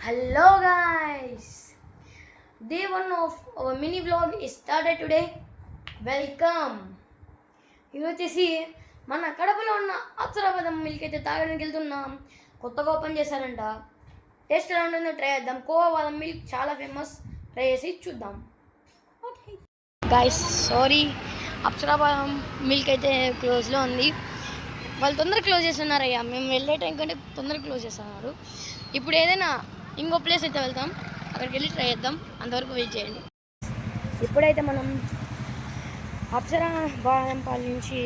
Hello guys, day one of our mini vlog is started today. Welcome. ఈరోజు వచ్చేసి మన కడపలో ఉన్న అప్సరాబాదం మిల్క్ అయితే తాగడానికి వెళ్తున్నాం. కొత్తగా ఓపెన్ చేశారంట. టేస్ట్ ఎలా ఉంటుందో ట్రై చేద్దాం. కోవా బాదం మిల్క్ చాలా ఫేమస్. ట్రై చేసి చూద్దాం. ఓకే గైస్, సారీ, అప్సరాబాదం మిల్క్ అయితే క్లోజ్లో ఉంది. వాళ్ళు తొందరగా క్లోజ్ చేస్తున్నారయ్యా. మేము వెళ్ళే టైం కంటే తొందరగా క్లోజ్ చేస్తున్నారు. ఇప్పుడు ఏదైనా ఇంకో ప్లేస్ అయితే వెళ్తాం, అక్కడికి వెళ్ళి ట్రై చేద్దాం. అంతవరకు వెయిట్ చేయండి. ఇప్పుడైతే మనం అప్సరా బాదంపాల్ నుంచి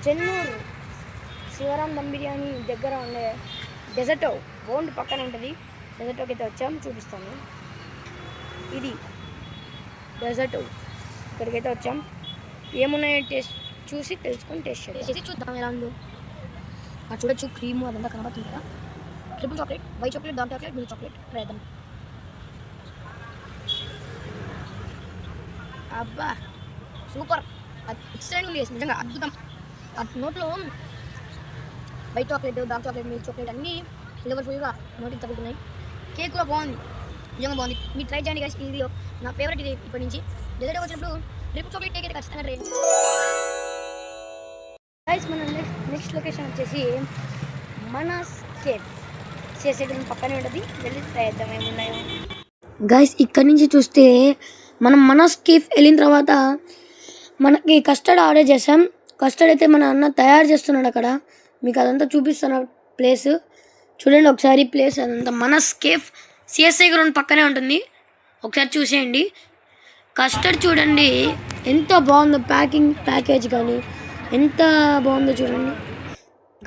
చెన్నూరు శివరాం దమ్ బిర్యానీ దగ్గర ఉండే డెజర్టో బోండ్ పక్కన ఉంటుంది. డెజర్టోకి అయితే వచ్చాం, చూపిస్తాను. ఇది డెజర్టో, ఇక్కడికైతే వచ్చాం. ఏమున్నాయో టేస్ట్ చూసి తెలుసుకొని టేస్ట్ చేసి చూద్దాం ఎలా ఉందో. చూడొచ్చు, క్రీము అదంతా కనబడుతుంది కదా. Triple chocolate, white chocolate, dark chocolate, milk chocolate try చేద్దాం. అబ్బా సూపర్, ఎక్సలెంట్ ఉంది, నిజంగా అద్భుతం. నోట్లో white chocolate, dark chocolate, milk chocolate అన్నీ ఫ్లేవర్ఫుల్గా నోటికి తగ్గుతున్నాయి. కేక్ కూడా బాగుంది, నిజంగా బాగుంది. మీరు ట్రై చేయండి గైస్. ఇది నా ఫేవరెట్. ఇది ఇప్పటి నుంచి డెజర్ట్ వచ్చినప్పుడు ట్రిపుల్ చాక్లెట్ కేక్ అయితే ఖచ్చితంగా ట్రై చేయండి గైస్. మన నెక్స్ట్ లొకేషన్ వచ్చేసి మనస్ కేఫ్. చేసేది పక్కనే ఉంటుంది, వెళ్ళి ట్రై చేద్దాం ఏమున్నాయో. గైస్, ఇక్కడ నుంచి చూస్తే మనం మనస్ కేఫ్ వెళ్ళిన తర్వాత మనకి కస్టర్డ్ ఆర్డర్ చేసాం. కస్టర్డ్ అయితే మన అన్న తయారు చేస్తున్నాడు అక్కడ. మీకు అదంతా చూపిస్తున్న ప్లేస్ చూడండి ఒకసారి. ప్లేస్ అదంతా మనస్ కేఫ్ సిఎస్ఐ గ్రౌండ్ పక్కనే ఉంటుంది, ఒకసారి చూసేయండి. కస్టర్డ్ చూడండి ఎంత బాగుందో, ప్యాకేజ్ కానీ ఎంత బాగుందో చూడండి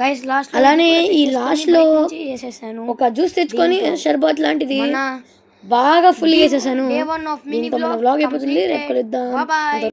గైస్. లాస్ట్ అలానే ఈ లాస్ట్లో వేసేసాను ఒక జ్యూస్ తెచ్చుకొని షర్బత్ లాంటిది బాగా ఫుల్ చేసేసాను. దీంతో మన వ్లాగ్ అయిపోతుంది. రేపు కలుద్దాం.